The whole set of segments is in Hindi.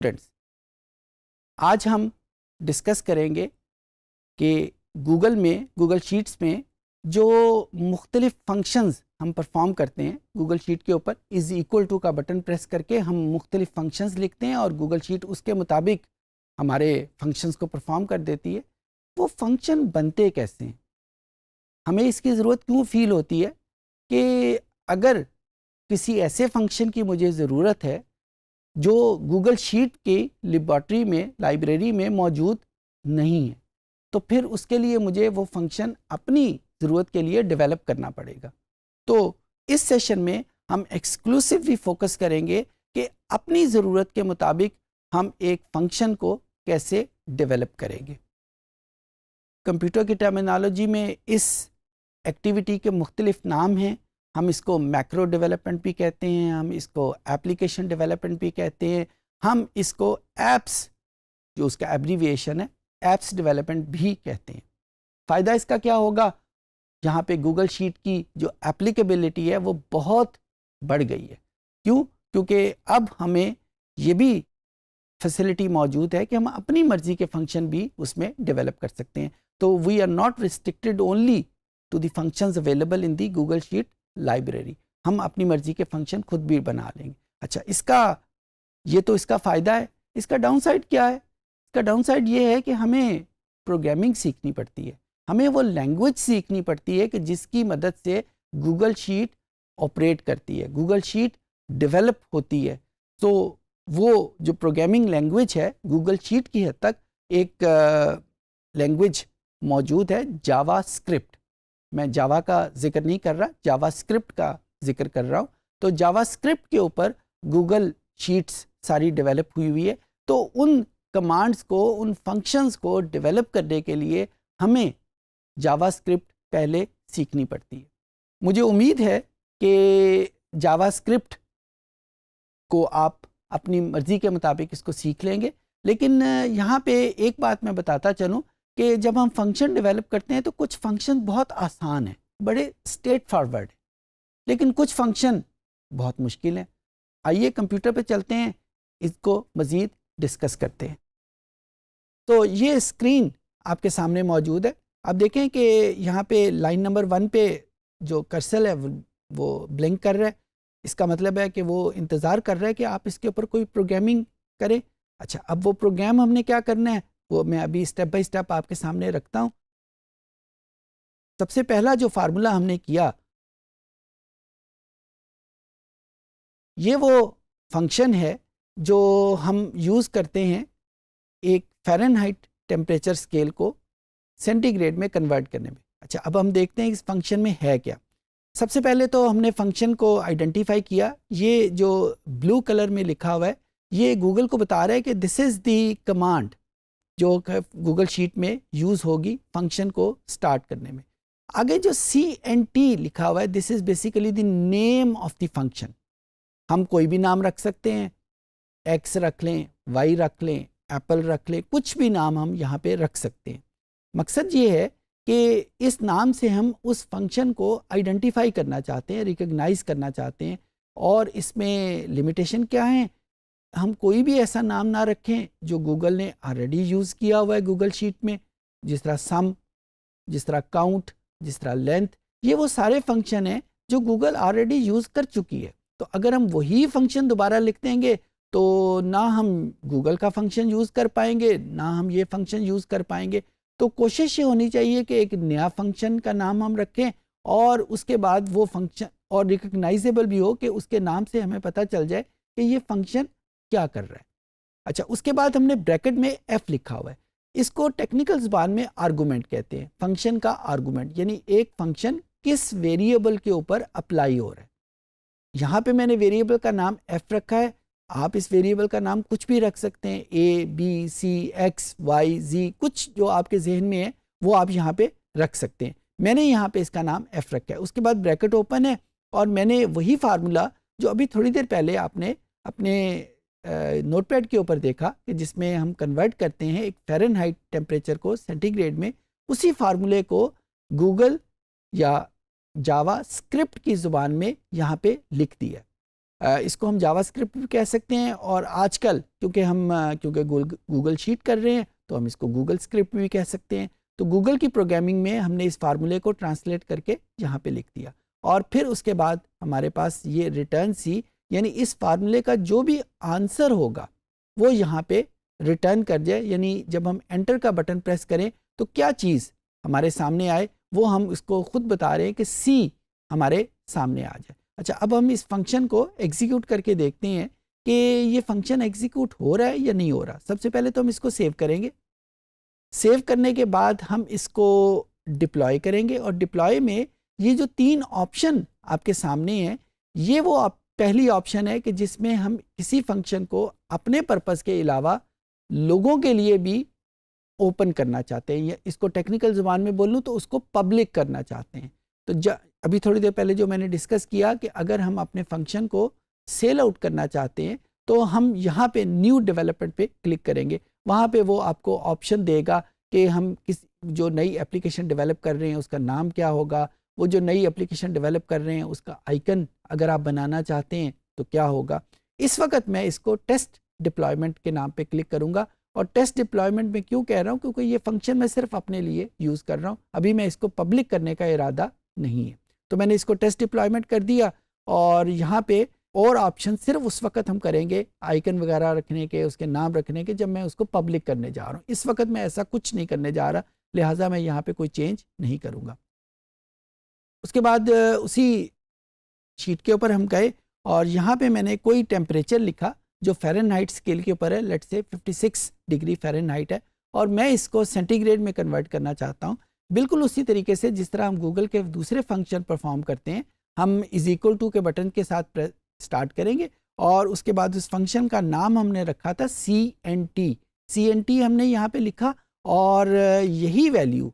स्टूडेंट्स, आज हम डिस्कस करेंगे कि गूगल शीट्स में जो मुख्तलिफ फंक्शंस हम परफॉर्म करते हैं, गूगल शीट के ऊपर इज़ इक्वल टू का बटन प्रेस करके हम मुख्तलिफ फंक्शंस लिखते हैं और गूगल शीट उसके मुताबिक हमारे फंक्शंस को परफॉर्म कर देती है। वो फंक्शन बनते कैसे हैं, हमें इसकी ज़रूरत क्यों फ़ील होती है कि अगर किसी ऐसे फंक्शन की मुझे ज़रूरत है जो गूगल शीट की लेबॉर्ट्री में, लाइब्रेरी में मौजूद नहीं है, तो फिर उसके लिए मुझे वो फंक्शन अपनी ज़रूरत के लिए डेवलप करना पड़ेगा। तो इस सेशन में हम एक्सक्लूसिवली फोकस करेंगे कि अपनी ज़रूरत के मुताबिक हम एक फंक्शन को कैसे डेवलप करेंगे। कंप्यूटर की टर्मिनोलॉजी में इस एक्टिविटी के मुख्तलिफ नाम हैं। हम इसको मैक्रो डेवलपमेंट भी कहते हैं, हम इसको एप्लीकेशन डेवलपमेंट भी कहते हैं, हम इसको एप्स, जो उसका एब्रीविएशन है, एप्स डेवलपमेंट भी कहते हैं। फ़ायदा इसका क्या होगा, यहाँ पे गूगल शीट की जो एप्लीकेबिलिटी है वो बहुत बढ़ गई है। क्यों? क्योंकि अब हमें ये भी फैसिलिटी मौजूद है कि हम अपनी मर्ज़ी के फंक्शन भी उसमें डेवलप कर सकते हैं। तो we are not restricted only to the functions available in the Google sheet library. हम अपनी मर्ज़ी के फंक्शन खुद भी बना लेंगे। अच्छा, ये तो इसका फ़ायदा है। इसका डाउन साइड क्या है? इसका डाउन साइड ये है कि हमें प्रोग्रामिंग सीखनी पड़ती है, हमें वो लैंग्वेज सीखनी पड़ती है कि जिसकी मदद से गूगल शीट ऑपरेट करती है, गूगल शीट डेवलप होती है। तो वो जो प्रोग्रामिंग लैंग्वेज है, गूगल शीट की हद तक एक लैंग्वेज मौजूद है, जावा स्क्रिप्ट। मैं जावा का जिक्र नहीं कर रहा, जावा स्क्रिप्ट का जिक्र कर रहा हूँ। तो जावा स्क्रिप्ट के ऊपर गूगल शीट्स सारी डेवलप हुई है। तो उन कमांड्स को, उन फंक्शंस को डेवलप करने के लिए हमें जावा स्क्रिप्ट पहले सीखनी पड़ती है। मुझे उम्मीद है कि जावा स्क्रिप्ट को आप अपनी मर्ज़ी के मुताबिक इसको सीख लेंगे। लेकिन यहाँ पे एक बात मैं बताता चलूँ कि जब हम फंक्शन डेवलप करते हैं तो कुछ फंक्शन बहुत आसान हैं, बड़े स्ट्रेट फॉरवर्ड हैं, लेकिन कुछ फंक्शन बहुत मुश्किल हैं। आइए कंप्यूटर पे चलते हैं, इसको मज़ीद डिस्कस करते हैं। तो ये स्क्रीन आपके सामने मौजूद है। आप देखें कि यहाँ पे लाइन नंबर 1 पे जो कर्सर है वो ब्लिंक कर रहा है। इसका मतलब है कि वो इंतज़ार कर रहा है कि आप इसके ऊपर कोई प्रोग्रामिंग करें। अच्छा, अब वो प्रोग्राम हमने क्या करना है वो मैं अभी स्टेप बाय स्टेप आपके सामने रखता हूँ। सबसे पहला जो फार्मूला हमने किया, ये वो फंक्शन है जो हम यूज़ करते हैं एक फ़ारेनहाइट टेम्परेचर स्केल को सेंटीग्रेड में कन्वर्ट करने में। अच्छा, अब हम देखते हैं इस फंक्शन में है क्या। सबसे पहले तो हमने फंक्शन को आइडेंटिफाई किया। ये जो ब्लू कलर में लिखा हुआ है, ये गूगल को बता रहा है कि दिस इज़ दी कमांड जो गूगल शीट में यूज़ होगी फंक्शन को स्टार्ट करने में। आगे जो CNT लिखा हुआ है, this is basically the name of the function. हम कोई भी नाम रख सकते हैं, X रख लें, Y रख लें, एप्पल रख लें, कुछ भी नाम हम यहाँ पे रख सकते हैं। मकसद ये है कि इस नाम से हम उस फंक्शन को आइडेंटिफाई करना चाहते हैं, रिकग्नाइज करना चाहते हैं। और इसमें लिमिटेशन क्या है, हम कोई भी ऐसा नाम ना रखें जो गूगल ने ऑलरेडी यूज़ किया हुआ है गूगल शीट में, जिस तरह सम, जिस तरह काउंट, जिस तरह लेंथ। ये वो सारे फंक्शन हैं जो गूगल ऑलरेडी यूज़ कर चुकी है। तो अगर हम वही फंक्शन दोबारा लिख देंगे तो ना हम गूगल का फंक्शन यूज़ कर पाएंगे, ना हम ये फंक्शन यूज़ कर पाएंगे। तो कोशिश ये होनी चाहिए कि एक नया फंक्शन का नाम हम रखें और उसके बाद वो फंक्शन और रिकग्नाइजेबल भी हो कि उसके नाम से हमें पता चल जाए कि ये फंक्शन क्या कर रहा है। अच्छा, उसके बाद हमने ब्रैकेट में F लिखा हुआ है। इसको टेक्निकल ज़बान में आर्गूमेंट कहते हैं, फंक्शन का आर्गूमेंट, यानी एक फंक्शन किस वेरिएबल के ऊपर अप्लाई हो रहा है। यहाँ पे मैंने वेरिएबल का नाम F रखा है। आप इस वेरिएबल का नाम कुछ भी रख सकते हैं, A, B, C, X, Y, Z, कुछ जो आपके जहन में है वो आप यहाँ पे रख सकते हैं। मैंने यहाँ पे इसका नाम F रखा है। उसके बाद ब्रैकेट ओपन है और मैंने वही फार्मूला जो अभी थोड़ी देर पहले आपने अपने नोटपैड के ऊपर देखा कि जिसमें हम कन्वर्ट करते हैं एक फ़ारेनहाइट टेम्परेचर को सेंटीग्रेड में, उसी फार्मूले को गूगल या जावा स्क्रिप्ट की ज़ुबान में यहाँ पे लिख दिया। इसको हम जावास्क्रिप्ट भी कह सकते हैं, और आजकल क्योंकि गूगल शीट कर रहे हैं तो हम इसको गूगल स्क्रिप्ट भी कह सकते हैं। तो गूगल की प्रोग्रामिंग में हमने इस फार्मूले को ट्रांसलेट करके यहाँ पे लिख दिया, और फिर उसके बाद हमारे पास ये रिटर्न सी, यानी इस फार्मूले का जो भी आंसर होगा वो यहाँ पे रिटर्न कर जाए, यानी जब हम एंटर का बटन प्रेस करें तो क्या चीज़ हमारे सामने आए वो हम इसको खुद बता रहे हैं कि सी हमारे सामने आ जाए। अच्छा, अब हम इस फंक्शन को एग्जीक्यूट करके देखते हैं कि ये फंक्शन एग्जीक्यूट हो रहा है या नहीं हो रहा। सबसे पहले तो हम इसको सेव करेंगे, सेव करने के बाद हम इसको डिप्लॉय करेंगे, और डिप्लॉय में ये जो 3 ऑप्शन आपके सामने हैं, ये वो पहली ऑप्शन है कि जिसमें हम किसी फंक्शन को अपने पर्पस के अलावा लोगों के लिए भी ओपन करना चाहते हैं, या इसको टेक्निकल ज़ुबान में बोलूँ तो उसको पब्लिक करना चाहते हैं। तो अभी थोड़ी देर पहले जो मैंने डिस्कस किया कि अगर हम अपने फंक्शन को सेल आउट करना चाहते हैं तो हम यहाँ पे न्यू डेवलपमेंट पे क्लिक करेंगे। वहाँ पे वो आपको ऑप्शन देगा कि हम जो नई एप्लीकेशन डेवलप कर रहे हैं उसका नाम क्या होगा, वो जो नई एप्लीकेशन डेवलप कर रहे हैं उसका आइकन अगर आप बनाना चाहते हैं तो क्या होगा। इस वक्त मैं इसको टेस्ट डिप्लॉयमेंट के नाम पे क्लिक करूँगा, और टेस्ट डिप्लॉयमेंट में क्यों कह रहा हूँ, क्योंकि ये फंक्शन मैं सिर्फ अपने लिए यूज़ कर रहा हूँ, अभी मैं इसको पब्लिक करने का इरादा नहीं है। तो मैंने इसको टेस्ट डिप्लॉयमेंट कर दिया, और यहाँ पे और ऑप्शन सिर्फ उस वक्त हम करेंगे आइकन वगैरह रखने के, उसके नाम रखने के, जब मैं उसको पब्लिक करने जा रहा हूँ। इस वक्त मैं ऐसा कुछ नहीं करने जा रहा, लिहाजा मैं यहाँ पे कोई चेंज नहीं करूँगा। उसके बाद उसी शीट के ऊपर हम गए, और यहाँ पे मैंने कोई टेम्परेचर लिखा जो फ़ारेनहाइट स्केल के ऊपर है, लेट्स से 56 डिग्री फ़ारेनहाइट है, और मैं इसको सेंटीग्रेड में कन्वर्ट करना चाहता हूँ। बिल्कुल उसी तरीके से जिस तरह हम गूगल के दूसरे फंक्शन परफॉर्म करते हैं, हम =टू के बटन के साथ स्टार्ट करेंगे, और उसके बाद उस फंक्शन का नाम हमने रखा था CNT हमने यहाँ पे लिखा, और यही वैल्यू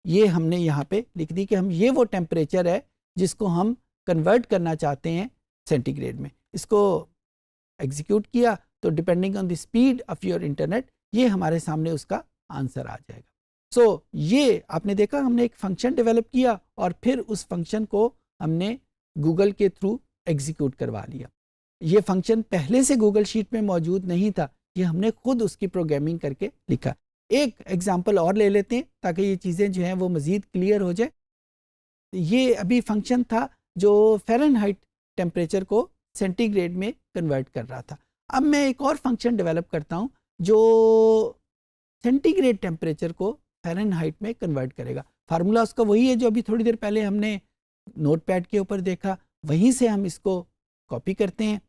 ये हमने यहाँ पे लिख दी कि हम ये वो टेम्परेचर है जिसको हम कन्वर्ट करना चाहते हैं सेंटीग्रेड में। इसको एग्जीक्यूट किया तो depending on the speed of your internet ये हमारे सामने उसका आंसर आ जाएगा। सो ये आपने देखा, हमने एक फंक्शन डेवलप किया और फिर उस फंक्शन को हमने गूगल के थ्रू एग्जीक्यूट करवा लिया। ये फंक्शन पहले से गूगल शीट में मौजूद नहीं था, ये हमने खुद उसकी प्रोग्रामिंग करके लिखा। एक एग्जांपल और ले लेते हैं ताकि ये चीज़ें जो हैं वो मज़ीद क्लियर हो जाए। ये अभी फंक्शन था जो फ़ारेनहाइट टेम्परेचर को सेंटीग्रेड में कन्वर्ट कर रहा था। अब मैं एक और फंक्शन डेवलप करता हूँ जो सेंटीग्रेड टेम्परेचर को फ़ारेनहाइट में कन्वर्ट करेगा। फार्मूला उसका वही है जो अभी थोड़ी देर पहले हमने नोटपैड के ऊपर देखा, वहीं से हम इसको कॉपी करते हैं।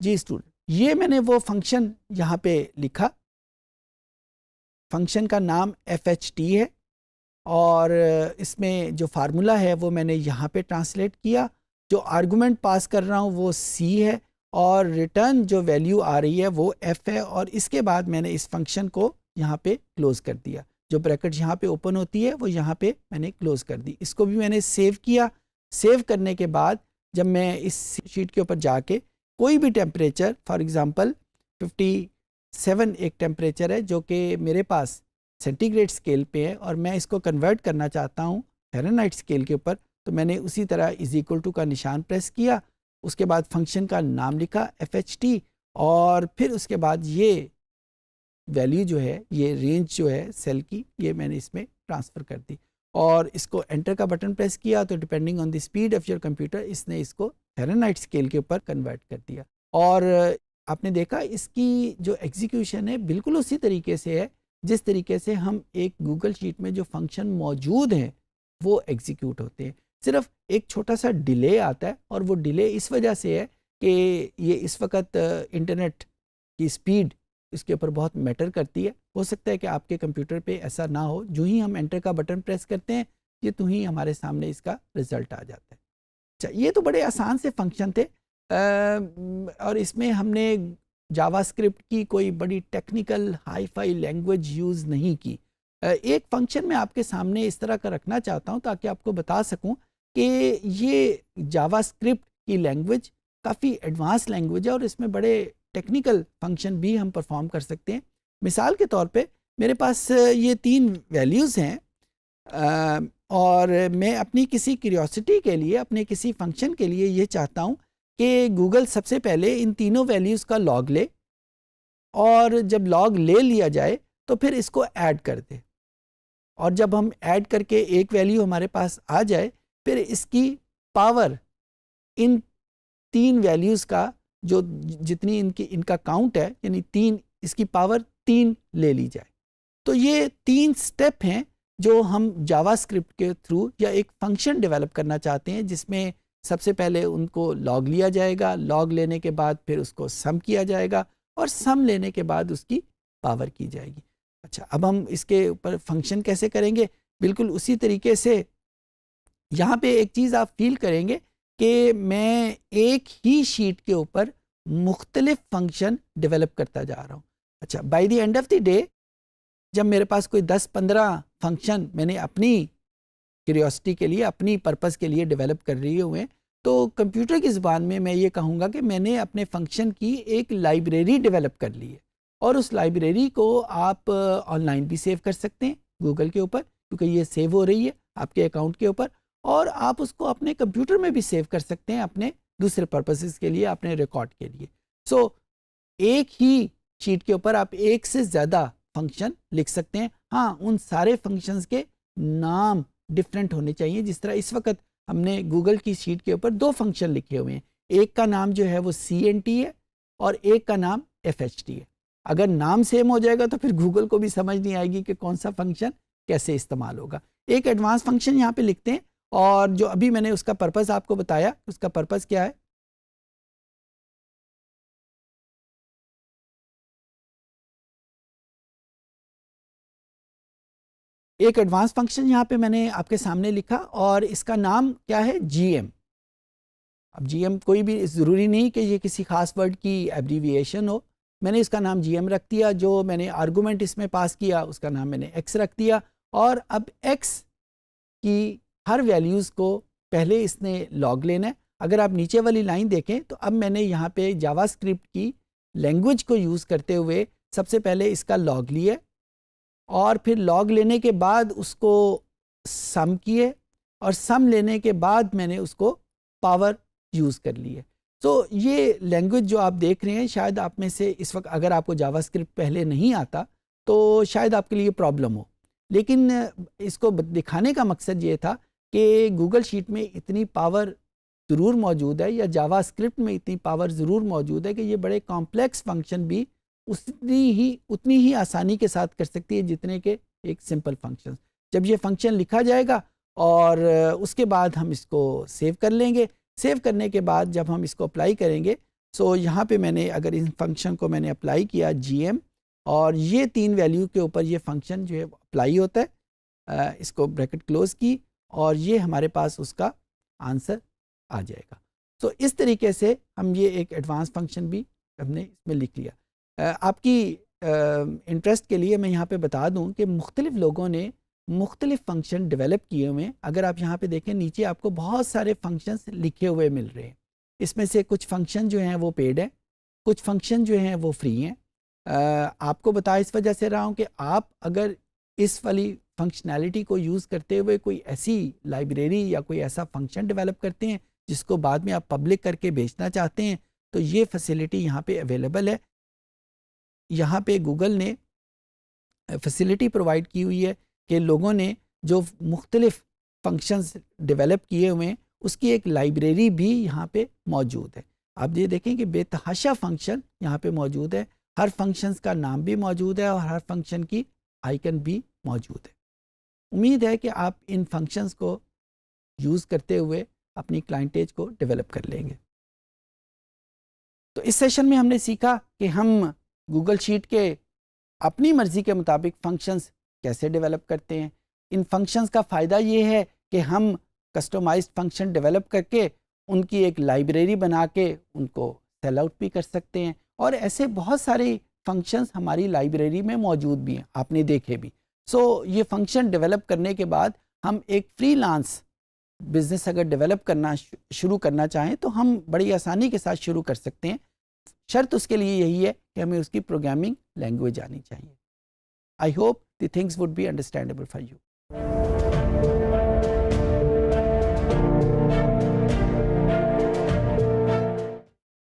जी स्टूडेंट, ये मैंने वो फंक्शन यहाँ पे लिखा, फंक्शन का नाम FHT है, और इसमें जो फार्मूला है वो मैंने यहाँ पे ट्रांसलेट किया। जो आर्गुमेंट पास कर रहा हूँ वो C है, और रिटर्न जो वैल्यू आ रही है वो F है, और इसके बाद मैंने इस फंक्शन को यहाँ पे क्लोज़ कर दिया। जो ब्रैकेट यहाँ पे ओपन होती है वो यहाँ पे मैंने क्लोज़ कर दी। इसको भी मैंने सेव किया। सेव करने के बाद जब मैं इस शीट के ऊपर जाके कोई भी टेम्परेचर, फॉर एग्ज़ाम्पल 57 एक टेम्परेचर है जो कि मेरे पास सेंटीग्रेड स्केल पे है, और मैं इसको कन्वर्ट करना चाहता हूँ फ़ारेनहाइट स्केल के ऊपर, तो मैंने उसी तरह =टू का निशान प्रेस किया। उसके बाद फंक्शन का नाम लिखा FHT, और फिर उसके बाद ये वैल्यू जो है, ये रेंज जो है सेल की, ये मैंने इसमें ट्रांसफ़र कर दी, और इसको एंटर का बटन प्रेस किया तो depending on the speed of your computer इसने इसको फ़ारेनहाइट स्केल के ऊपर कन्वर्ट कर दिया। और आपने देखा इसकी जो एग्जीक्यूशन है बिल्कुल उसी तरीके से है जिस तरीके से हम एक गूगल शीट में जो फंक्शन मौजूद हैं वो एग्जीक्यूट होते हैं। सिर्फ एक छोटा सा डिले आता है, और वो डिले इस वजह से है कि ये इस वक्त इंटरनेट की स्पीड इसके ऊपर बहुत मैटर करती है। हो सकता है कि आपके कंप्यूटर पे ऐसा ना हो, जो ही हम एंटर का बटन प्रेस करते हैं ये तो ही हमारे सामने इसका रिज़ल्ट आ जाता है। अच्छा, ये तो बड़े आसान से फंक्शन थे, और इसमें हमने जावास्क्रिप्ट की कोई बड़ी technical hi fi language use नहीं की। एक फंक्शन मैं आपके सामने इस तरह का रखना चाहता हूँ ताकि आपको बता सकूँ कि ये जावास्क्रिप्ट की लैंग्वेज काफ़ी एडवांस लैंग्वेज है, और इसमें बड़े टेक्निकल फंक्शन भी हम परफॉर्म कर सकते हैं। मिसाल के तौर पे मेरे पास ये 3 वैल्यूज़ हैं और मैं अपनी किसी क्यूरियोसिटी के लिए, अपने किसी फंक्शन के लिए ये चाहता हूँ कि गूगल सबसे पहले इन तीनों वैल्यूज़ का लॉग ले, और जब लॉग ले लिया जाए तो फिर इसको ऐड कर दे, और जब हम ऐड करके एक वैल्यू हमारे पास आ जाए, फिर इसकी पावर इन 3 वैल्यूज़ का जो जितनी इनका काउंट है, यानी 3, इसकी पावर 3 ले ली जाए। तो ये 3 स्टेप हैं जो हम जावास्क्रिप्ट के थ्रू या एक फंक्शन डेवलप करना चाहते हैं, जिसमें सबसे पहले उनको लॉग लिया जाएगा, लॉग लेने के बाद फिर उसको सम किया जाएगा, और सम लेने के बाद उसकी पावर की जाएगी। अच्छा, अब हम इसके ऊपर फंक्शन कैसे करेंगे? बिल्कुल उसी तरीके से यहाँ पे एक चीज़ आप फील करेंगे कि मैं एक ही शीट के ऊपर मुख्तलिफ फंक्शन डेवलप करता जा रहा हूँ। अच्छा, by the end of the day जब मेरे पास कोई 10-15 फंक्शन मैंने अपनी क्यूरियोसिटी के लिए, अपनी पर्पस के लिए डेवलप कर रहे हुए हैं, तो कंप्यूटर की ज़बान में मैं ये कहूँगा कि मैंने अपने फंक्शन की एक लाइब्रेरी डेवलप कर ली है, और उस लाइब्रेरी को आप ऑनलाइन भी सेव कर सकते हैं गूगल के ऊपर, क्योंकि ये सेव हो रही है आपके अकाउंट के ऊपर, और आप उसको अपने कंप्यूटर में भी सेव कर सकते हैं अपने दूसरे पर्पसेस के लिए, अपने रिकॉर्ड के लिए। सो एक ही शीट के ऊपर आप एक से ज़्यादा फंक्शन लिख सकते हैं। हाँ, उन सारे फंक्शंस के नाम डिफरेंट होने चाहिए। जिस तरह इस वक्त हमने गूगल की शीट के ऊपर 2 फंक्शन लिखे हुए हैं, एक का नाम जो है वो CNT है और एक का नाम FHT है। अगर नाम सेम हो जाएगा तो फिर गूगल को भी समझ नहीं आएगी कि कौन सा फंक्शन कैसे इस्तेमाल होगा। एक एडवांस फंक्शन यहाँ पे लिखते हैं, और जो अभी मैंने उसका पर्पस आपको बताया, उसका पर्पस क्या है? एक एडवांस फंक्शन यहाँ पे मैंने आपके सामने लिखा, और इसका नाम क्या है? GM। अब GM कोई भी ज़रूरी नहीं कि ये किसी खास वर्ड की एब्रीविएशन हो, मैंने इसका नाम GM रख दिया। जो मैंने आर्गूमेंट इसमें पास किया उसका नाम मैंने X रख दिया, और अब X की हर वैल्यूज़ को पहले इसने लॉग लेना है। अगर आप नीचे वाली लाइन देखें तो अब मैंने यहाँ पे जावास्क्रिप्ट की लैंग्वेज को यूज़ करते हुए सबसे पहले इसका लॉग लिया, और फिर लॉग लेने के बाद उसको सम किए, और सम लेने के बाद मैंने उसको पावर यूज़ कर ली है। तो ये लैंग्वेज जो आप देख रहे हैं, शायद आप में से इस वक्त अगर आपको जावास्क्रिप्ट पहले नहीं आता तो शायद आपके लिए प्रॉब्लम हो, लेकिन इसको दिखाने का मकसद ये था कि गूगल शीट में इतनी पावर ज़रूर मौजूद है, या जावास्क्रिप्ट में इतनी पावर ज़रूर मौजूद है कि ये बड़े कॉम्प्लेक्स फंक्शन भी उतनी ही आसानी के साथ कर सकती है जितने के एक सिंपल फंक्शन। जब ये फंक्शन लिखा जाएगा और उसके बाद हम इसको सेव कर लेंगे। सेव करने के बाद जब हम इसको अप्लाई करेंगे, सो यहाँ पे मैंने अगर इन फंक्शन को मैंने अप्लाई किया GM, और ये 3 वैल्यू के ऊपर ये फंक्शन जो है अप्लाई होता है, इसको ब्रैकेट क्लोज की, और ये हमारे पास उसका आंसर आ जाएगा। तो इस तरीके से हम ये एक एडवांस फंक्शन भी हमने इसमें लिख लिया। आपकी इंटरेस्ट के लिए मैं यहाँ पे बता दूँ कि मुख्तलिफ़ लोगों ने मुख्तलिफ़ फंक्शन डेवलप किए हुए हैं। अगर आप यहाँ पे देखें नीचे आपको बहुत सारे फंक्शंस लिखे हुए मिल रहे हैं। इसमें से कुछ फंक्शन जो हैं वो पेड हैं, कुछ फंक्शन जो हैं वो फ्री हैं। आपको बता इस वजह से रहा हूँ कि आप अगर इस वाली फंक्शनैलिटी को यूज़ करते हुए कोई ऐसी लाइब्रेरी या कोई ऐसा फंक्शन डेवलप करते हैं जिसको बाद में आप पब्लिक करके बेचना चाहते हैं, तो ये फैसिलिटी यहाँ पे अवेलेबल है। यहाँ पे गूगल ने फैसिलिटी प्रोवाइड की हुई है कि लोगों ने जो मुख्तलिफ़ फंक्शंस डेवलप किए हुए हैं उसकी एक लाइब्रेरी भी यहाँ पे मौजूद है। आप ये देखें कि बेतहाशा फंक्शन यहाँ पे मौजूद है, हर फंक्शंस का नाम भी मौजूद है और हर फंक्शन की आइकन भी मौजूद है। उम्मीद है कि आप इन फंक्शंस को यूज़ करते हुए अपनी क्लाइंटेज को डेवलप कर लेंगे। तो इस सेशन में हमने सीखा कि हम गूगल शीट के अपनी मर्ज़ी के मुताबिक फंक्शंस कैसे डेवलप करते हैं। इन फंक्शंस का फ़ायदा ये है कि हम कस्टमाइज्ड फंक्शन डेवलप करके उनकी एक लाइब्रेरी बना के उनको सेल आउट भी कर सकते हैं, और ऐसे बहुत सारे फंक्शंस हमारी लाइब्रेरी में मौजूद भी हैं, आपने देखे भी। सो ये फंक्शन डेवलप करने के बाद हम एक फ्रीलांस बिज़नेस अगर डेवलप करना शुरू करना चाहें तो हम बड़ी आसानी के साथ शुरू कर सकते हैं। शर्त उसके लिए यही है कि हमें उसकी प्रोग्रामिंग लैंग्वेज आनी चाहिए। I hope the things would be understandable for you.